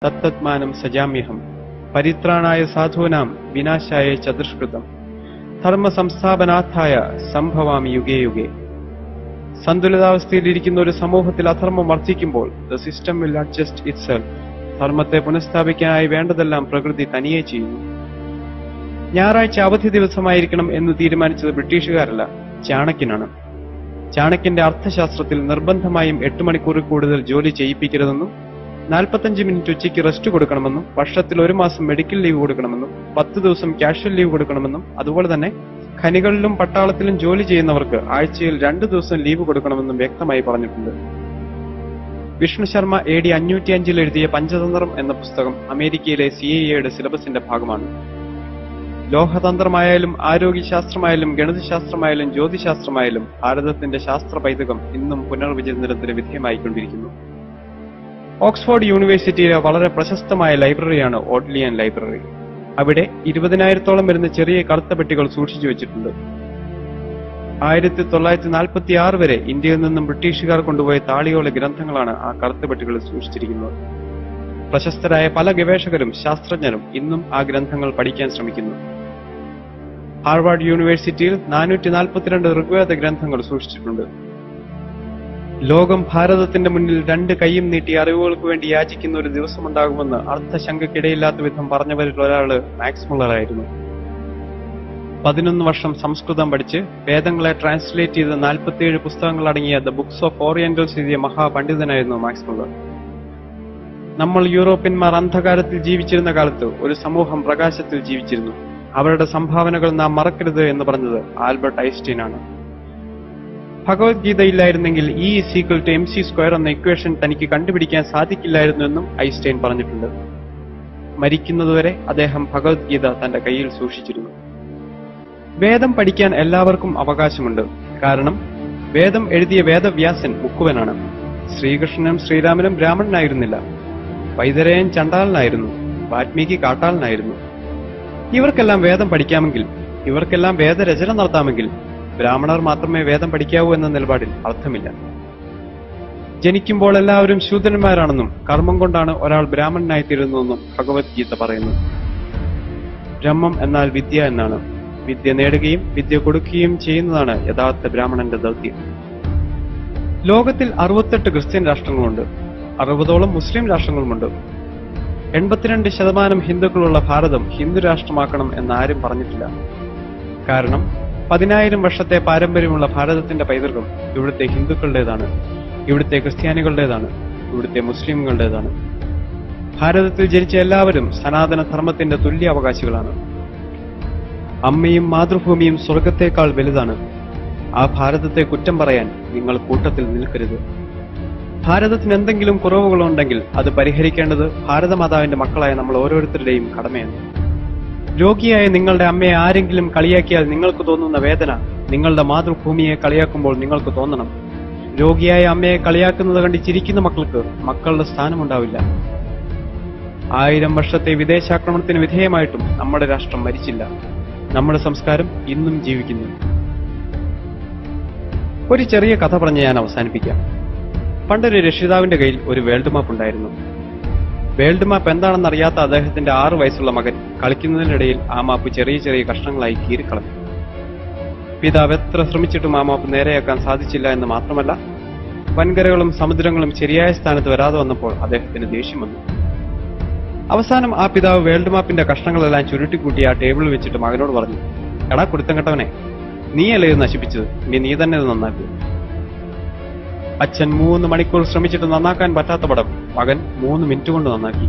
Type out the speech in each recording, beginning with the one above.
തത്തത്മാനം സജാമ്യഹം പരിത്രാണായ സാധൂനാം വിനാശായ ചതുഷ്കൃതം ധർമ്മ സംസ്ഥാപനാർത്ഥായ സംഭവാമി യുഗേ യുഗേ. സന്തുലിതാവസ്ഥയിലിരിക്കുന്ന ഒരു സമൂഹത്തിൽ അധർമ്മം വർദ്ധിക്കുമ്പോൾ the system will adjust itself. ധർമ്മത്തെ പുനഃസ്ഥാപിക്കാനായി വേണ്ടതെല്ലാം പ്രകൃതി തനിയെ ചെയ്യുന്നു. ഞായറാഴ്ച അവധി ദിവസമായിരിക്കണം എന്ന് തീരുമാനിച്ചത് ബ്രിട്ടീഷുകാരല്ല, ചാണക്യനാണ്. ചാണക്യന്റെ അർത്ഥശാസ്ത്രത്തിൽ നിർബന്ധമായും 8 മണിക്കൂറിൽ കൂടുതൽ ജോലി ചെയ്യിപ്പിക്കരുതെന്നും 45 മിനിറ്റ് ഉച്ചയ്ക്ക് റെസ്റ്റ് കൊടുക്കണമെന്നും വർഷത്തിൽ 1 മാസം മെഡിക്കൽ ലീവ് കൊടുക്കണമെന്നും 10 ദിവസം കാഷ്വൽ ലീവ് കൊടുക്കണമെന്നും അതുപോലെ തന്നെ ഖനികളിലും പട്ടാളത്തിലും ജോലി ചെയ്യുന്നവർക്ക് ആഴ്ചയിൽ 2 ദിവസം ലീവ് കൊടുക്കണമെന്നും വ്യക്തമായി പറഞ്ഞിട്ടുണ്ട്. വിഷ്ണു ശർമ്മ AD 505 എഴുതിയ പഞ്ചതന്ത്രം എന്ന പുസ്തകം അമേരിക്കയിലെ CIA സിലബസിന്റെ ഭാഗമാണ്. ലോഹതന്ത്രമായാലും ആരോഗ്യശാസ്ത്രമായാലും ഗണിതശാസ്ത്രമായാലും ജ്യോതിശാസ്ത്രമായാലും ഭാരതത്തിന്റെ ശാസ്ത്ര പൈതൃകം ഇന്നും പുനർവിചിന്തനത്തിന് വിധേയമായിക്കൊണ്ടിരിക്കുന്നു. ഓക്സ്ഫോർഡ് യൂണിവേഴ്സിറ്റിയിലെ വളരെ പ്രശസ്തമായ ലൈബ്രറിയാണ് ഓഡ്ലിയൻ ലൈബ്രറി. അവിടെ 20,000-ഓളം വരുന്ന ചെറിയ കറുത്ത പെട്ടികൾ സൂക്ഷിച്ചു വെച്ചിട്ടുണ്ട്. 1946 വരെ ഇന്ത്യയിൽ നിന്നും ബ്രിട്ടീഷുകാർ കൊണ്ടുപോയ താളിയോല ഗ്രന്ഥങ്ങളാണ് ആ കറുത്ത പെട്ടികളിൽ സൂക്ഷിച്ചിരിക്കുന്നത്. പ്രശസ്തരായ പല ഗവേഷകരും ശാസ്ത്രജ്ഞരും ഇന്നും ആ ഗ്രന്ഥങ്ങൾ പഠിക്കാൻ ശ്രമിക്കുന്നു. ഹാർവാർഡ് യൂണിവേഴ്സിറ്റിയിൽ 442 ഋഗ്വേദ ഗ്രന്ഥങ്ങൾ സൂക്ഷിച്ചിട്ടുണ്ട്. ലോകം ഭാരതത്തിന്റെ മുന്നിൽ 2 കൈയും നീട്ടി അറിവുകൾക്ക് വേണ്ടി യാചിക്കുന്ന ഒരു ദിവസമുണ്ടാകുമെന്ന് അർത്ഥശങ്കയ്ക്കിടയില്ലാത്ത വിധം പറഞ്ഞവരിൽ ഒരാള് മാക്സ് മുള്ളറായിരുന്നു. 11 വർഷം സംസ്കൃതം പഠിച്ച് വേദങ്ങളെ ട്രാൻസ്ലേറ്റ് ചെയ്ത് 47 പുസ്തകങ്ങൾ അടങ്ങിയ ദ ബുക്സ് ഓഫ് ഓറിയന്റൽസ് എഴുതിയ മഹാപണ്ഡിതനായിരുന്നു മാക്സ് മുള്ളർ. നമ്മൾ യൂറോപ്യന്മാർ അന്ധകാരത്തിൽ ജീവിച്ചിരുന്ന കാലത്ത് ഒരു സമൂഹം പ്രകാശത്തിൽ ജീവിച്ചിരുന്നു. അവരുടെ സംഭാവനകൾ നാം മറക്കരുത് എന്ന് പറഞ്ഞത് ആൽബർട്ട് ഐൻസ്റ്റീൻ ആണ്. ഭഗവത്ഗീതയില്ലായിരുന്നെങ്കിൽ E=mc² എന്ന ഇക്വേഷൻ തനിക്ക് കണ്ടുപിടിക്കാൻ സാധിക്കില്ലായിരുന്നു എന്നും ഐൻസ്റ്റൈൻ പറഞ്ഞിട്ടുണ്ട്. മരിക്കുന്നതുവരെ അദ്ദേഹം ഭഗവത്ഗീത തന്റെ കയ്യിൽ സൂക്ഷിച്ചിരുന്നു. വേദം പഠിക്കാൻ എല്ലാവർക്കും അവകാശമുണ്ട്. കാരണം വേദം എഴുതിയ വേദവ്യാസൻ മുക്കുവനാണ്. ശ്രീകൃഷ്ണനും ശ്രീരാമനും ബ്രാഹ്മണനായിരുന്നില്ല. വൈതരയൻ ചണ്ടാളനായിരുന്നു. വാൽമീകി കാട്ടാളനായിരുന്നു. ഇവർക്കെല്ലാം വേദം പഠിക്കാമെങ്കിൽ, ഇവർക്കെല്ലാം വേദരചന നടത്താമെങ്കിൽ ബ്രാഹ്മണർ മാത്രമേ വേദം പഠിക്കാവൂ എന്ന നിലപാടിൽ അർത്ഥമില്ല. ജനിക്കുമ്പോൾ എല്ലാവരും ശൂദ്രന്മാരാണെന്നും കർമ്മം കൊണ്ടാണ് ഒരാൾ ബ്രാഹ്മണനായിത്തീരുന്നതെന്നും ഭഗവത്ഗീത പറയുന്നു. ബ്രഹ്മം എന്നാൽ വിദ്യ എന്നാണ്. വിദ്യ നേടുകയും വിദ്യ കൊടുക്കുകയും ചെയ്യുന്നതാണ് യഥാർത്ഥ ബ്രാഹ്മണന്റെ ദൗത്യം. ലോകത്തിൽ 68 ക്രിസ്ത്യൻ രാഷ്ട്രങ്ങളുണ്ട്. 60ഓളം മുസ്ലിം രാഷ്ട്രങ്ങളുമുണ്ട്. 82% ഹിന്ദുക്കളുള്ള ഭാരതം ഹിന്ദു രാഷ്ട്രമാക്കണം എന്നാരും പറഞ്ഞിട്ടില്ല. കാരണം 10,000 വർഷത്തെ പാരമ്പര്യമുള്ള ഭാരതത്തിന്റെ പൈതൃകം ഇവിടുത്തെ ഹിന്ദുക്കളുടേതാണ്, ഇവിടുത്തെ ക്രിസ്ത്യാനികളുടേതാണ്, ഇവിടുത്തെ മുസ്ലിമുകളുടേതാണ്. ഭാരതത്തിൽ ജനിച്ച എല്ലാവരും സനാതന ധർമ്മത്തിന്റെ തുല്യ അവകാശികളാണ്. അമ്മയും മാതൃഭൂമിയും സ്വർഗത്തേക്കാൾ വലുതാണ്. ആ ഭാരതത്തെ കുറ്റം പറയാൻ നിങ്ങൾ കൂട്ടത്തിൽ നിൽക്കരുത്. ഭാരതത്തിന് എന്തെങ്കിലും കുറവുകളുണ്ടെങ്കിൽ അത് പരിഹരിക്കേണ്ടത് ഭാരതമാതാവിന്റെ മക്കളായ നമ്മൾ ഓരോരുത്തരുടെയും കടമയാണ്. രോഗിയായ നിങ്ങളുടെ അമ്മയെ ആരെങ്കിലും കളിയാക്കിയാൽ നിങ്ങൾക്ക് തോന്നുന്ന വേദന നിങ്ങളുടെ മാതൃഭൂമിയെ കളിയാക്കുമ്പോൾ നിങ്ങൾക്ക് തോന്നണം. രോഗിയായ അമ്മയെ കളിയാക്കുന്നത് കണ്ട് ചിരിക്കുന്ന മക്കൾക്ക് മക്കളുടെ സ്ഥാനമുണ്ടാവില്ല. 1000 വർഷത്തെ വിദേശാക്രമണത്തിന് വിധേയമായിട്ടും നമ്മുടെ രാഷ്ട്രം മരിച്ചില്ല. നമ്മുടെ സംസ്കാരം ഇന്നും ജീവിക്കുന്നു. ഒരു ചെറിയ കഥ പറഞ്ഞ് ഞാൻ അവസാനിപ്പിക്കാം. പണ്ടൊരു രക്ഷിതാവിന്റെ കയ്യിൽ ഒരു വേൾഡ് മാപ്പ് ഉണ്ടായിരുന്നു. വേൾഡ് മാപ്പ് എന്താണെന്നറിയാത്ത അദ്ദേഹത്തിന്റെ 6 വയസ്സുള്ള മകൻ കളിക്കുന്നതിനിടയിൽ ആ മാപ്പ് ചെറിയ ചെറിയ കഷ്ണങ്ങളായി കീറിക്കളഞ്ഞു. പിതാവ് എത്ര ശ്രമിച്ചിട്ടും ആ മാപ്പ് നേരെയാക്കാൻ സാധിച്ചില്ല എന്ന് മാത്രമല്ല, വൻകരകളും സമുദ്രങ്ങളും ശരിയായ സ്ഥാനത്ത് വരാതെ വന്നപ്പോൾ അദ്ദേഹത്തിന് ദേഷ്യം വന്നു. അവസാനം ആ പിതാവ് വേൾഡ് മാപ്പിന്റെ കഷ്ണങ്ങളെല്ലാം ചുരുട്ടിക്കൂട്ടി ആ ടേബിളിൽ വെച്ചിട്ട് മകനോട് പറഞ്ഞു, എടാ കുടുത്തം കെട്ടവനെ, നീയല്ലേ ഇത് നശിപ്പിച്ചത്, ഇനി നീ തന്നെ ഇത് നന്നാക്കൂ. അച്ഛൻ 3 മണിക്കൂർ ശ്രമിച്ചിട്ട് നന്നാക്കാൻ പറ്റാത്ത പടം മകൻ 3 മിനിറ്റ് കൊണ്ട് നന്നാക്കി.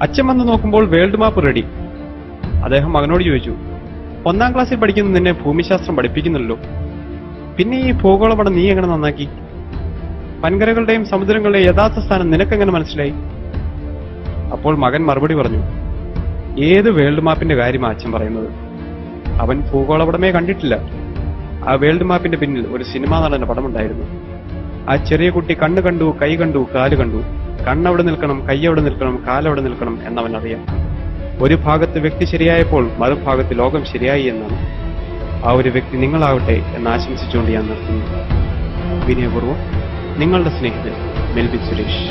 അച്ഛൻ വന്ന് നോക്കുമ്പോൾ വേൾഡ് മാപ്പ് റെഡി. അദ്ദേഹം മകനോട് ചോദിച്ചു, 1ാം ക്ലാസ്സിൽ പഠിക്കുന്ന നിന്നെ ഭൂമിശാസ്ത്രം പഠിപ്പിക്കുന്നുള്ളൂ, പിന്നെ ഈ ഭൂഗോളപടം നീ എങ്ങനെ നന്നാക്കി? വൻകരകളുടെയും സമുദ്രങ്ങളുടെയും യഥാർത്ഥ സ്ഥാനം നിനക്കെങ്ങനെ മനസ്സിലായി? അപ്പോൾ മകൻ മറുപടി പറഞ്ഞു, ഏത് വേൾഡ് മാപ്പിന്റെ കാര്യമാണ് അച്ഛൻ പറയുന്നത്? അവൻ ഭൂഗോളപടമേ കണ്ടിട്ടില്ല. ആ വേൾഡ് മാപ്പിന്റെ പിന്നിൽ ഒരു സിനിമാ നടന്റെ പടമുണ്ടായിരുന്നു. ആ ചെറിയ കുട്ടി കണ്ണ് കണ്ടു, കൈ കണ്ടു, കാല് കണ്ടു. കണ്ണവിടെ നിൽക്കണം, കൈ അവിടെ നിൽക്കണം, കാലവിടെ നിൽക്കണം എന്നവനറിയാം. ഒരു ഭാഗത്ത് വ്യക്തി ശരിയായപ്പോൾ മറുഭാഗത്ത് ലോകം ശരിയായി എന്നാണ്. ആ ഒരു വ്യക്തി നിങ്ങളാവട്ടെ എന്ന് ആശംസിച്ചുകൊണ്ട് ഞാൻ നിർത്തുന്നു. വിനയപൂർവ്വം നിങ്ങളുടെ സ്നേഹിതൻ മെൽവിൻ സുരേഷ്.